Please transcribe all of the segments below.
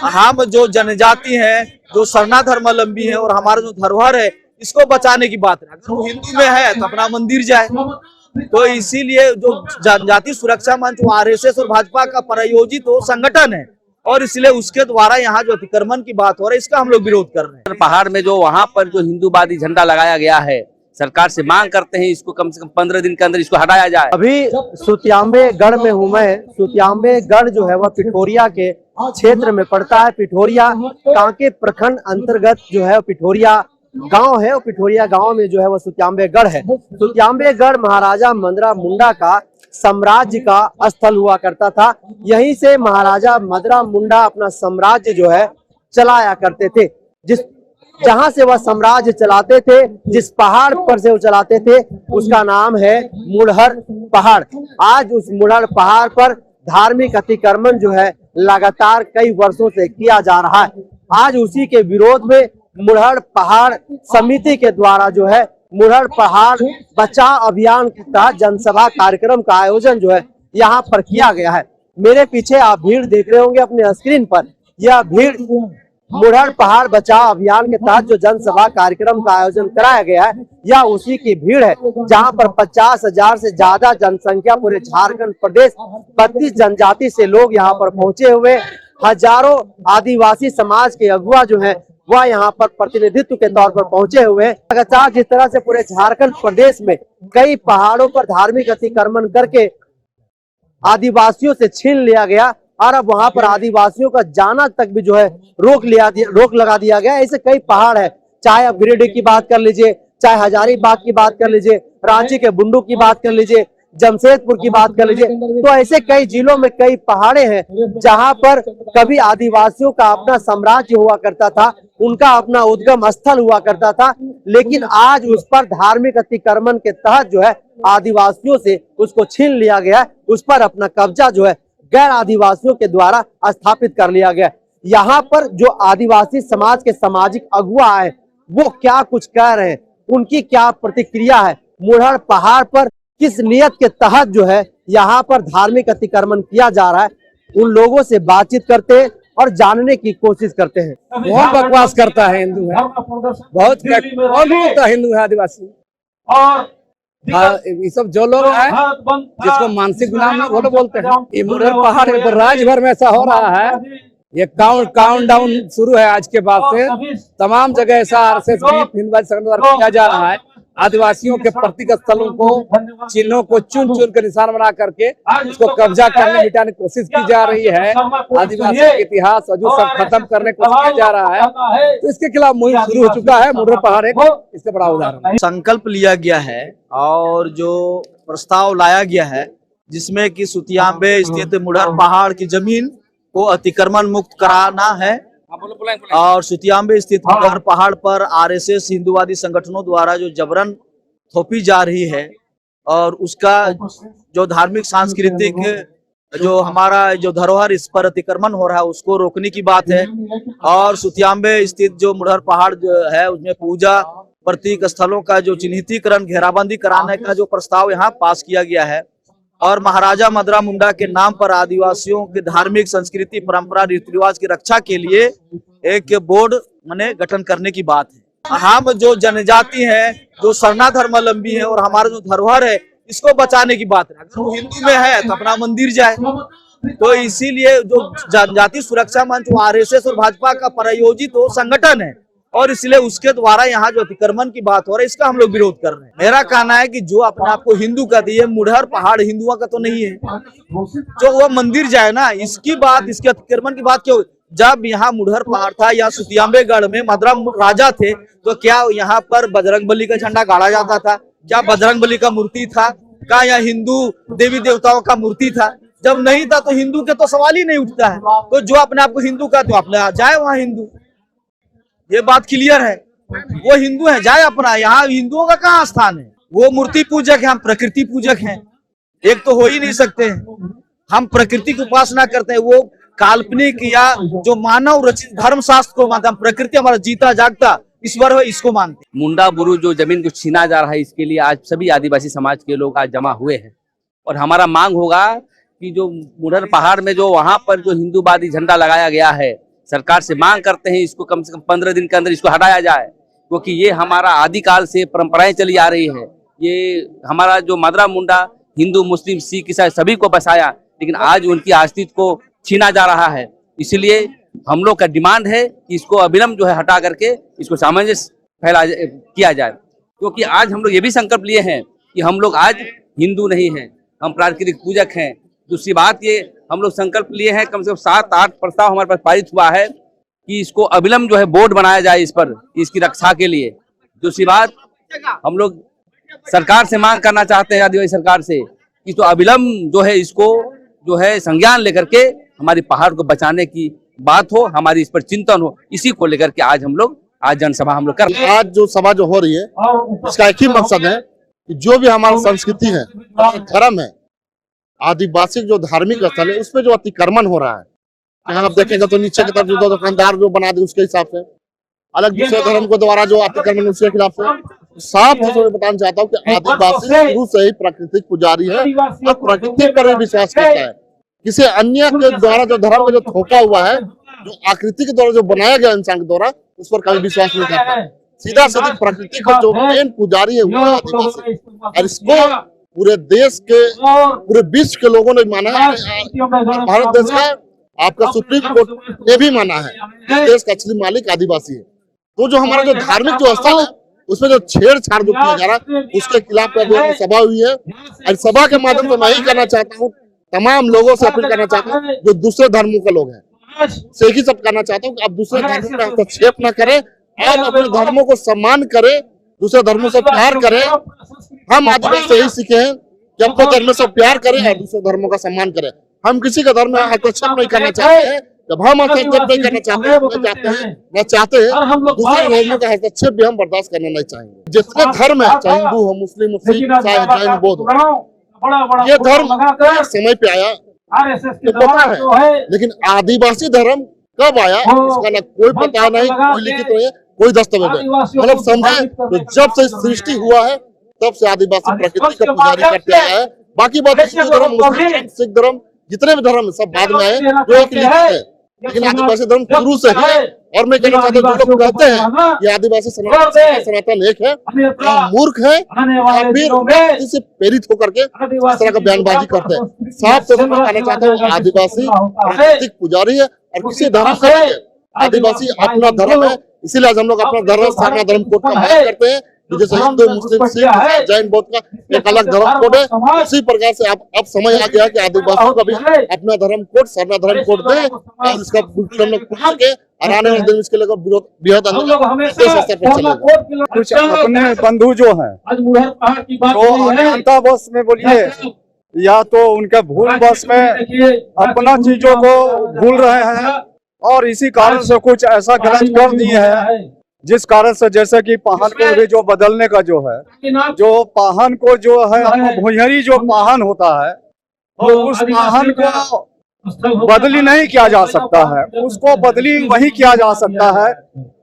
हम जो जनजाति हैं, जो सरना धर्मावलंबी हैं और हमारा जो धरोहर है, इसको बचाने की बात है। अगर वो हिंदू में है तो अपना मंदिर जाए। तो इसीलिए जो जनजाति सुरक्षा मंच आरएसएस और भाजपा का प्रायोजित वो संगठन है और इसलिए उसके द्वारा यहाँ जो अतिक्रमण की बात हो रही है, इसका हम लोग विरोध कर रहे हैं। पहाड़ में जो वहाँ पर जो हिंदूवादी झंडा लगाया गया है, सरकार से मांग करते हैं इसको कम से कम 15 दिन के अंदर इसको हटाया जाए। अभी सुतियांबे गढ़ में हूँ मैं। सुतियांबे गढ़ जो है वह पिठोरिया के क्षेत्र में पड़ता है। पिठोरिया कांके प्रखंड अंतर्गत जो है पिठोरिया गांव है और पिठोरिया गांव में जो है वह सुतियांबे गढ़ है। सुतियांबे गढ़ महाराजा मदरा मुंडा का साम्राज्य का स्थल हुआ करता था। यहीं से महाराजा मदरा मुंडा अपना साम्राज्य जो है चलाया करते थे। जहां से वह साम्राज्य चलाते थे, जिस पहाड़ पर से वो चलाते थे, उसका नाम है मुढ़र पहाड़। आज उस मुढ़र पहाड़ पर धार्मिक अतिक्रमण जो है लगातार कई वर्षों से किया जा रहा है। आज उसी के विरोध में मुढ़र पहाड़ समिति के द्वारा जो है मुढ़र पहाड़ बचाओ अभियान के तहत जनसभा कार्यक्रम का आयोजन जो है यहाँ पर किया गया है। मेरे पीछे आप भीड़ देख रहे होंगे अपने स्क्रीन पर। यह भीड़ मुढ़र पहाड़ बचाओ अभियान के तहत जो जनसभा कार्यक्रम का आयोजन कराया गया है, यह उसी की भीड़ है जहां पर 50,000 से ज्यादा जनसंख्या पूरे झारखंड प्रदेश 32 जनजाति से लोग यहां पर पहुंचे हुए। हजारों आदिवासी समाज के अगुवा जो है वह यहाँ पर प्रतिनिधित्व के तौर पर पहुंचे हुए हैं। लगातार जिस तरह से पूरे झारखंड प्रदेश में कई पहाड़ों पर धार्मिक अतिक्रमण करके आदिवासियों से छीन लिया गया और अब वहां पर आदिवासियों का जाना तक भी जो है रोक लगा दिया गया। ऐसे कई पहाड़ है, चाहे आप गिरिडीह की बात कर लीजिए, चाहे हजारीबाग की बात कर लीजिए, रांची के बुंडू की बात कर लीजिए, जमशेदपुर की बात कर लीजिए। तो ऐसे कई जिलों में कई पहाड़े हैं जहां पर कभी आदिवासियों का अपना साम्राज्य हुआ करता था, उनका अपना उद्गम स्थल हुआ करता था, लेकिन आज उस पर धार्मिक अतिक्रमण के तहत जो है आदिवासियों से उसको छीन लिया गया। उस पर अपना कब्जा जो है गैर आदिवासियों के द्वारा स्थापित कर लिया गया। यहाँ पर जो आदिवासी समाज के सामाजिक अगुवा है वो क्या कुछ कह रहे हैं, उनकी क्या प्रतिक्रिया है, मुढ़र पहाड़ पर किस नियत के तहत जो है यहाँ पर धार्मिक अतिक्रमण किया जा रहा है, उन लोगों से बातचीत करते हैं और जानने की कोशिश करते हैं। बहुत बकवास करता है हिंदू है, बहुत हिंदू है आदिवासी और ये सब जो लोग हैं जिसको मानसिक गुलाम वो लोग बोलते हैं। ये मुढ़र पहाड़ राज्य भर में ऐसा हो रहा है। ये काउंट डाउन शुरू है आज के बाद से। तमाम जगह ऐसा आरएसएस हिंदुवादी संगठन द्वारा किया जा रहा है। आदिवासियों के प्रतीक स्थलों को, चिन्हों को चुन कर निशान बना करके उसको कब्जा करने मिटाने की कोशिश की जा रही है। आदिवासी के इतिहास अजू सब खत्म करने की कोशिश किया जा रहा है। तो इसके खिलाफ मुहिम शुरू हो चुका है। मुढ़र पहाड़ एक इसका बड़ा उदाहरण है। संकल्प लिया गया है और जो प्रस्ताव लाया गया है जिसमें कि सुतियांबे स्थित मुढ़र पहाड़ की जमीन को अतिक्रमण मुक्त कराना है और सुतियांबे स्थित मुढ़र पहाड़ पर आरएसएस हिंदूवादी संगठनों द्वारा जो जबरन थोपी जा रही है और उसका जो धार्मिक सांस्कृतिक जो हमारा जो धरोहर इस पर अतिक्रमण हो रहा है उसको रोकने की बात है। और सुतियांबे स्थित जो मुढ़र पहाड़ जो है उसमें पूजा प्रतीक स्थलों का जो चिन्हितीकरण घेराबंदी कराने का जो प्रस्ताव यहाँ पास किया गया है और महाराजा मदरा मुंडा के नाम पर आदिवासियों के धार्मिक संस्कृति परंपरा रीति रिवाज की रक्षा के लिए एक बोर्ड गठन करने की बात है। हम जो जनजाति हैं, जो सरना धर्मावलंबी हैं और हमारा जो धरोहर है, इसको बचाने की बात है। अगर वो हिंदू में है तो अपना मंदिर जाए। तो इसीलिए जो जनजाति सुरक्षा मंच आरएसएस और भाजपा का प्रायोजित वो संगठन है और इसलिए उसके द्वारा यहाँ जो अतिक्रमण की बात हो रही है, इसका हम लोग विरोध कर रहे हैं। मेरा कहना है कि जो अपने आप को हिंदू कहती है, मुढ़र पहाड़ हिंदुओं का तो नहीं है, जो वो मंदिर जाए ना, इसकी बात, इसके अतिक्रमण की बात क्यों? जब यहाँ मुढ़र पहाड़ था या सुतियांबे गढ़ में मदरा राजा थे तो क्या यहाँ पर बजरंगबली का झंडा गाड़ा जाता था? क्या बजरंगबली का मूर्ति था? क्या यहाँ हिंदू देवी देवताओं का मूर्ति था? जब नहीं था तो हिंदू के तो सवाल ही नहीं उठता है। तो जो अपने आप को हिंदू कहते हो अपने जाए वहाँ हिंदू, ये बात क्लियर है। वो हिंदू है, जाए अपना, यहाँ हिंदुओं का कहाँ स्थान है? वो मूर्ति पूजक है, हम प्रकृति पूजक हैं। एक तो हो ही नहीं सकते। हम प्रकृति की उपासना करते हैं, वो काल्पनिक या जो मानव रचित धर्म शास्त्र को मानते हैं। प्रकृति हमारा जीता जागता ईश्वर है, इसको मानते हैं। मुंडा बुरु जो जमीन को छीना जा रहा है, इसके लिए आज सभी आदिवासी समाज के लोग आज जमा हुए हैं और हमारा मांग होगा कि जो मुढ़र पहाड़ में जो वहाँ पर जो हिंदूवादी झंडा लगाया गया है, सरकार से मांग करते हैं इसको कम से कम 15 दिन के अंदर इसको हटाया जाए, क्योंकि ये हमारा आदिकाल से परंपराएं चली आ रही है। ये हमारा जो मदरा मुंडा हिंदू मुस्लिम सिख ईसाई सभी को बसाया, लेकिन आज उनकी अस्तित्व को छीना जा रहा है। इसलिए हम लोग का डिमांड है कि इसको अविलंब जो है हटा करके इसको सामंजस्य किया जाए, क्योंकि आज हम लोग ये भी संकल्प लिए हैं कि हम लोग आज हिंदू नहीं हैं, हम प्राकृतिक पूजक हैं। दूसरी बात ये हम लोग संकल्प लिए हैं, कम से कम 7-8 प्रस्ताव हमारे पास पारित हुआ है कि इसको अविलंब जो है बोर्ड बनाया जाए इस पर, इसकी रक्षा के लिए। दूसरी बात हम लोग सरकार से मांग करना चाहते हैं, आदिवासी सरकार से, कि तो अविलंब जो है इसको जो है संज्ञान लेकर के हमारी पहाड़ को बचाने की बात हो, हमारी इस पर चिंतन हो। इसी को लेकर के आज हम लोग जनसभा हम लोग कर रहे हैं। आज जो सभा जो हो रही है इसका एक ही मकसद है कि जो भी हमारी संस्कृति है, धर्म है, आदिवासी जो धार्मिक स्थल है उसमें जो अतिक्रमण हो रहा है, यहाँ आप देखेंगे तो नीचे की तरफ जो दुकानदार जो बना दे उसके हिसाब से, अलग दूसरे धर्म के द्वारा जो अतिक्रमण उसके खिलाफ से साफ मैं बताना चाहता हूँ कि आदिवासी शुरू से ही प्राकृतिक पुजारी है और प्रकृति पर भी विश्वास करता है। किसी अन्य के द्वारा जो धर्म का जो थोपा हुआ है, जो आकृति के द्वारा जो बनाया गया इंसान के द्वारा, उस पर कभी विश्वास नहीं करता। सीधा सीधा प्रकृति का जो मेन पुजारी है वो आदिवासी, और इसको पूरे देश के पूरे विश्व के लोगों ने माना है। भारत देश का आपका सुप्रीम कोर्ट ने भी माना है देश का असली मालिक आदिवासी है। तो जो हमारा जो धार्मिक जो स्थल है उसमें जो छेड़छाड़ जो किया जा रहा है उसके खिलाफ सभा हुई है, और सभा के माध्यम से मैं ही करना चाहता हूँ, तमाम लोगों से अपील करना चाहता हूँ जो दूसरे धर्मों के लोग हैं, से ही सब करना चाहता हूँ कि आप दूसरे धर्मों का हस्तक्षेप न करें और अपने धर्मों को सम्मान करें, दूसरे धर्मों से प्यार करें। हम आदिवासी से यही सीखे हैं कि अपने धर्म से प्यार करें और दूसरे धर्मों का सम्मान करें। हम किसी का धर्म में हस्तक्षेप नहीं करना चाहते हैं। जब हम हस्तक्षेप नहीं करना चाहते हैं दूसरे धर्मों का हस्तक्षेप भी हम बर्दाश्त करना नहीं चाहेंगे। जितने धर्म है, चाहे हिंदू हो, मुस्लिम हो, सिख, ईसाई, जैन, बौद्ध, ये धर्म समय पे आया तो पता है, लेकिन आदिवासी धर्म कब आया इसका ना कोई पता नहीं, कोई लिखित नहीं है, कोई दस्तावेज नहीं। मतलब समझे तो जब से सृष्टि हुआ है तब से आदिवासी प्रकृति का पुजारी करते आया है। बाकी बात हिंदू धर्म, मुस्लिम, सिख धर्म, जितने भी धर्म सब बाद में आए जो एक लिखित है, लेकिन आदिवासी धर्म शुरू से है। और मैं कहना चाहता हूँ जो लोग कहते हैं कि आदिवासी सनातन एक है, मूर्ख है, फिर इससे प्रेरित होकर के इस तरह का बयानबाजी करते हैं। साफ तौर पर कहना चाहता हूँ आदिवासी प्राकृतिक पुजारी है और किसी धर्म से आदिवासी अपना धर्म है। इसीलिए आज हम लोग अपना धर्म सारना धर्म कोड का मांग करते हैं, जैसे हिंदू, मुस्लिम, सिख, जैन, बौद्ध का एक अलग धर्म कोड है, उसी प्रकार से अब समय आ गया कि आदिवासियों का भी अपना धर्म कोड सरना धर्म कोड दे और इसका हम लोग पूछ के आने वाले दिन इसके लेकर बृहद आंदोलन देश स्तर पर चलेगा। कुछ अपने बंधु जो हैं तो अज्ञानतावश में बोलिए या तो उनके भूल वश में अपना चीजों को भूल रहे हैं और इसी कारण से कुछ ऐसा गलत कर दिए हैं, जिस कारण से जैसे कि पाहन को भी जो बदलने का जो है, जो पाहन को जो है भुइहरी जो पाहन होता है तो उस पाहन को बदली नहीं किया जा सकता है, उसको बदली वही किया जा सकता है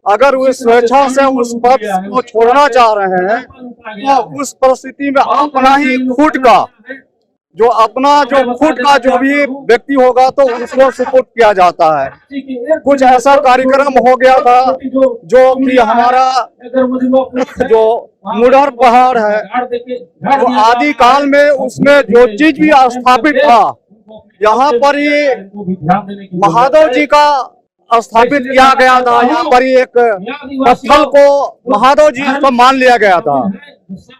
अगर वो स्वेच्छा से उस पद को छोड़ना चाह रहे हैं तो उस परिस्थिति में अपना ही खुद का जो भी व्यक्ति होगा तो उसको सुपुर्द किया जाता है। कुछ ऐसा कार्यक्रम हो गया था जो कि हमारा जो मुडर पहाड़ है तो आदि काल में उसमें जो चीज भी स्थापित था, यहाँ पर ही महादेव जी का स्थापित किया गया था। यहाँ पर ही एक पत्थर को महादेव जी को मान लिया गया था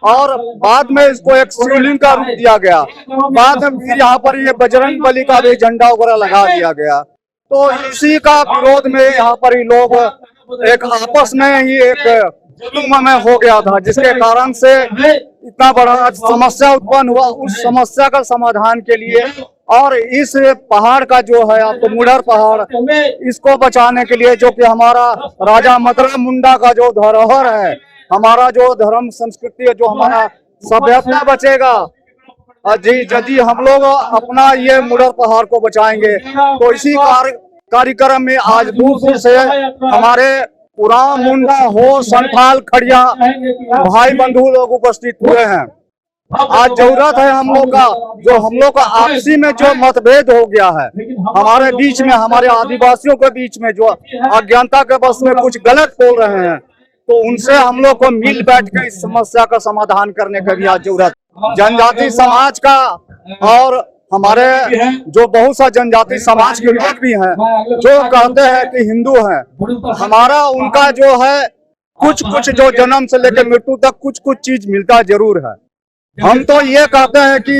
और बाद में इसको एक शिवलिंग का रूप दिया गया। बाद में फिर यहाँ पर ये बजरंग बली का भी झंडा वगैरह लगा दिया गया। तो इसी का विरोध में यहाँ पर ही लोग एक आपस में ही एक जुलूम में हो गया था, जिसके कारण से इतना बड़ा समस्या उत्पन्न हुआ। उस समस्या का समाधान के लिए और इस पहाड़ का जो है आपको मुडर पहाड़, इसको बचाने के लिए जो कि हमारा राजा मदरा मुंडा का जो धरोहर है, हमारा जो धर्म संस्कृति है, जो हमारा सभ्यता बचेगा जी यदि हम लोग अपना ये मुडर पहाड़ को बचाएंगे। तो इसी कार्यक्रम में आज दूर दूर से हमारे उरांव, मुंडा, हो, संथाल, खड़िया भाई बंधु लोग उपस्थित हुए हैं। आज जरूरत है हम लोग का, जो हम लोग का आपसी में जो मतभेद हो गया है हमारे बीच में, हमारे आदिवासियों के बीच में, जो अज्ञानता के बस में कुछ गलत बोल रहे हैं, तो उनसे हम लोग को मिल बैठ के इस समस्या का समाधान करने की भी आज जरूरत। जनजाति समाज का और हमारे जो बहुत सा जनजाति समाज के लोग भी हैं जो कहते हैं कि हिंदू हैं, हमारा उनका जो है कुछ कुछ जो जन्म से लेकर मृत्यु तक कुछ कुछ चीज मिलता जरूर है। हम तो ये कहते हैं कि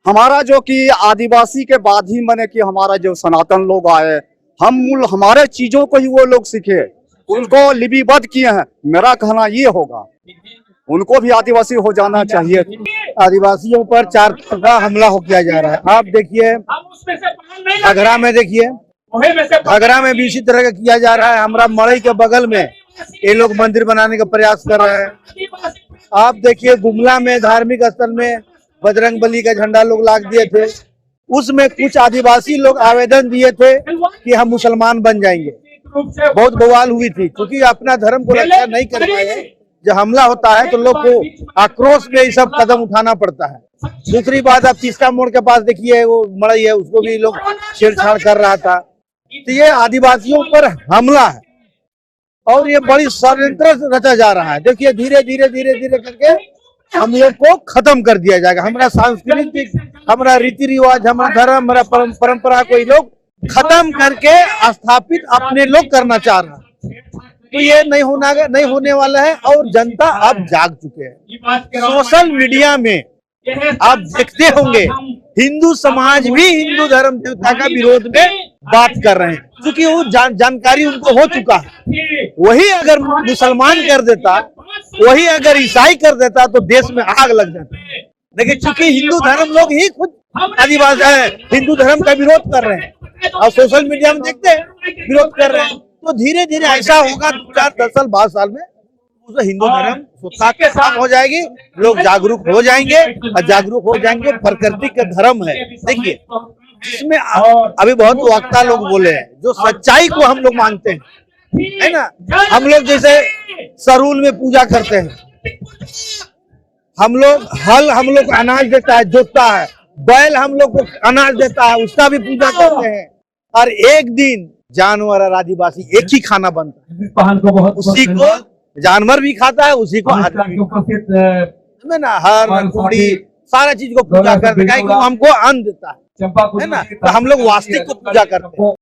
हमारा जो कि आदिवासी के बाद ही माने कि हमारा जो सनातन लोग आए, हमारे चीजों को ही वो लोग सीखे, उनको लिपिबद्ध किए हैं। मेरा कहना ये होगा उनको भी आदिवासी हो जाना चाहिए। आदिवासियों पर 4 तरह का हमला हो किया जा रहा है। आप देखिए घाघरा में, देखिए घाघरा में भी इसी तरह का किया जा रहा है। हमारा मड़ई के बगल में ये लोग मंदिर बनाने का प्रयास कर रहे हैं। आप देखिए गुमला में धार्मिक स्थल में बजरंगबली का झंडा लोग लाग दिए थे, उसमें कुछ आदिवासी लोग आवेदन दिए थे कि हम मुसलमान बन जाएंगे। बहुत बवाल हुई थी क्योंकि अपना धर्म को रक्षा नहीं कर पाए। जब हमला होता है तो लोग को आक्रोश में ये सब कदम उठाना पड़ता है। दूसरी बात, आप तीसरा मोड़ के पास देखिए वो मड़ई है, उसको भी लोग छेड़छाड़ कर रहा था। तो ये आदिवासियों पर हमला है और ये बड़ी षड्यंत्र रचा जा रहा है। देखिए धीरे धीरे धीरे धीरे करके हम लोग को खत्म कर दिया जाएगा। हमारा सांस्कृतिक, हमारा रीति रिवाज, हमारा धर्म, हमारा परंपरा को ये लोग खत्म करके स्थापित अपने लोग करना चाह रहा है। तो ये नहीं होने वाला है और जनता अब जाग चुके हैं। सोशल मीडिया में आप देखते होंगे हिंदू समाज भी हिंदू धर्म देवता का विरोध में बात कर रहे हैं क्योंकि वो जानकारी उनको हो चुका है। वही अगर मुसलमान कर देता, वही अगर ईसाई कर देता तो देश में आग लग जाता। लेकिन चूंकि हिंदू धर्म लोग ही खुद आदिवासी हिंदू धर्म का विरोध कर रहे हैं और सोशल मीडिया में देखते हैं विरोध कर रहे हैं, तो धीरे धीरे ऐसा होगा 4, 10 साल 12 साल में तो हिंदू धर्म खत्म हो जाएगी, लोग जागरूक हो जाएंगे और जागरूक हो जाएंगे। प्रकृति का धर्म है, देखिए इसमें अभी बहुत वक्ता लोग बोले हैं जो सच्चाई को हम लोग मानते हैं, है ना। हम लोग जैसे सरूल में पूजा करते हैं, हम लोग हल हम लोग अनाज देता है, जोतता है, बैल हम लोग को अनाज देता है, उसका भी पूजा करते हैं। और एक दिन जानवर और आदिवासी एक ही खाना बनता है, उसी को जानवर भी खाता है, उसी को आदमी ना हर घोड़ी सारा चीज को पूजा करते हैं, हमको अन्न देता है ना। तो हम लोग वास्तविक को पूजा करते हैं।